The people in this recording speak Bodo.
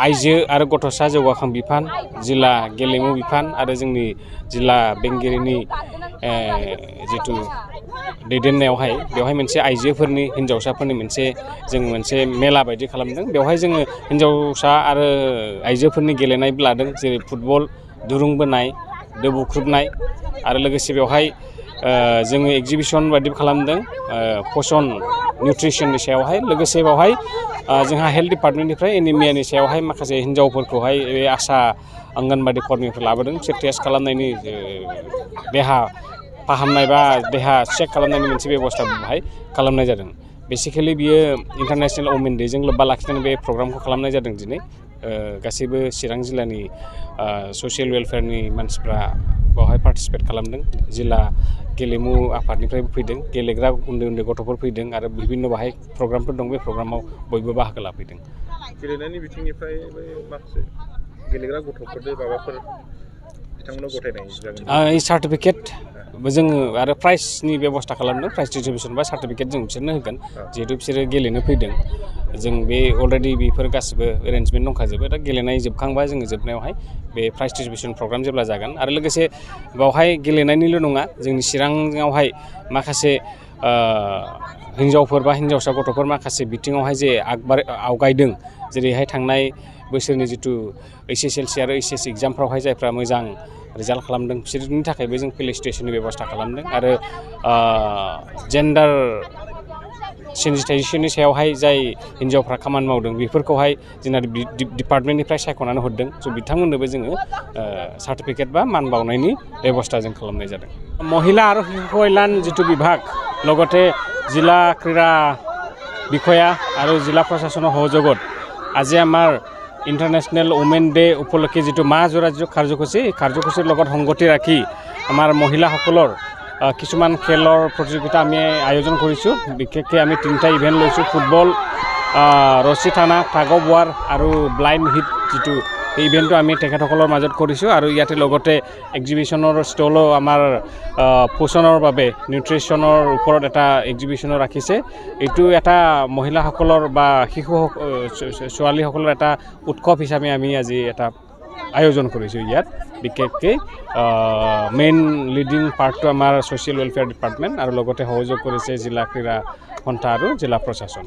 आइजो आरो गथ'सा जौगाखां बिफान जिल्ला गेलेमु बिफान आरो जोंनि जिल्ला बेंगिरिनि जिथु दैदेननायावहाय बेवहाय मोनसे आइजोफोरनि हिन्जावसाफोरनि मोनसे मेला बायदि खालामदों। बेवहाय जोङो हिन्जावसा आरो आइजोफोरनि गेलेनायबो लादों, जेरै फुटबल, दुरुं बोनाय, दो बुख्रुबनाय आरो लोगोसे बेवहाय जोङो एग्जिबिसन बायदिबो खालामदों पसन निउट्रिसननि सायावहाय। लोगोसे बेवहाय जोंहा हेल्थ डिपार्टमेन्टनिफ्राय एनिमियानि सायावहाय माखासे हिन्जावफोरखौहाय बे आशा अंगनबादि कर्मिफोर लाबोदों। बिसोर टेस्ट खालामनायनि देहा फाहामनाय बा देहा चेक खालामनायनि मोनसे बेबस्था बेवहाय खालामनाय जादों। बेसिकेलि बियो इन्टारनेशनेल वमेन डेजों लोब्बा लाखिनानै बे प्रग्रामखौ खालामनाय जादों दिनै। गासैबो चिरां जिल्लानि ससियेल वेलफेयारनि मानसिफ्रा बेवहाय पार्टिसिपेट खालामदों। जिल्ला गेलेमु आफादनिफ्रायबो फैदों, गेलेग्रा उन्दै उन्दै गथ'फोर फैदों आरो बिभिन्न बाहाय प्रग्रामफोर दं। बे प्रग्रामाव बयबो बाहागो लाफैदों। गेलेनायनि बिथिंनिफ्राय माखासे गेलेग्रा गथ'फोरनो माबाफोर बिथांमोनाव गथायनाय जागोन? सार्टिफिकेट जोङो आरो प्राइजनि बेबस्था खालामदों। प्राइज डिस्ट्रिबिउसन बा सार्टिफिकेट जों बिसोरनो होगोन, जिहेतु बिसोरो गेलेनो फैदों। जों बे अलरेडि बेफोर गासिबो एरेन्जमेन्ट दंखाजोबो। दा गेलेनाय जोबखांबा जोङो जोबनायावहाय बे प्राइज डिस्ट्रिबिउसन प्रग्राम जेब्ला जागोन आरो लोगोसे बेवहाय गेलेनायनिल' नङा, जोंनि चिराङावहाय माखासे हिन्जावफोर बा हिन्जावसा गथ'फोर माखासे बिथिङावहाय जे आवगायदों, जेरैहाय थांनाय बोसोरनि जिथु HSLC आरो HS एग्जामफ्रावहाय जायफ्रा मोजां रिजाल्ट खालामदों बिसोरनि थाखायबो जों फेलिसिटेसननि बेबस्था खालामदों। आरो जेन्डार सेन्सिटाइजेसननि सायावहाय जाय हिन्जावफ्रा खामानि मावदों बेफोरखौहाय जोंना डिपार्टमेन्टनिफ्राय सायख'नानै हरदों। स' बिथांमोननोबो जोङो सार्टिफिकेट बा मान बावनायनि बेबस्था जों खालामनाय जादों। महिला आरो शिशु कल्याण जिथु बिभाग লগতে जिला क्रीड़ा বিষয়া আৰু जिला प्रशासনৰ সহযোগত আজি আমাৰ ইণ্টাৰনেশ্যনেল ওমেন ডে উপলক্ষে যিটো মাহ জোৰা যিটো কাৰ্যসূচী, এই কাৰ্যসূচীৰ লগত সংগতি ৰাখি আমাৰ মহিলাসকলৰ কিছুমান খেলৰ প্ৰতিযোগিতা আমি আয়োজন কৰিছোঁ। বিশেষকৈ আমি 3টা ইভেণ্ট লৈছোঁ: ফুটবল, ৰছী টানা, টাগ অফ ৱাৰ আৰু ব্লাইণ্ড হিট। যিটো এই ইভেণ্টটো আমি তেখেতসকলৰ মাজত কৰিছোঁ। আৰু ইয়াতে লগতে এক্সিবিশ্যনৰ ষ্টলো আমাৰ পোষণৰ বাবে নিউট্ৰিশ্যনৰ ওপৰত এটা এক্সিবিশ্যনো ৰাখিছে। এইটো এটা মহিলাসকলৰ বা শিশু ছোৱালীসকলৰ এটা উৎসৱ হিচাপে আমি আজি এটা আয়োজন কৰিছোঁ। ইয়াত বিশেষকৈ মেইন লিডিং পাৰ্টটো আমাৰ ছ'চিয়েল ৱেলফেয়াৰ ডিপাৰ্টমেণ্ট আৰু লগতে সহযোগ কৰিছে জিলা ক্ৰীড়া সন্থা আৰু জিলা প্ৰশাসন।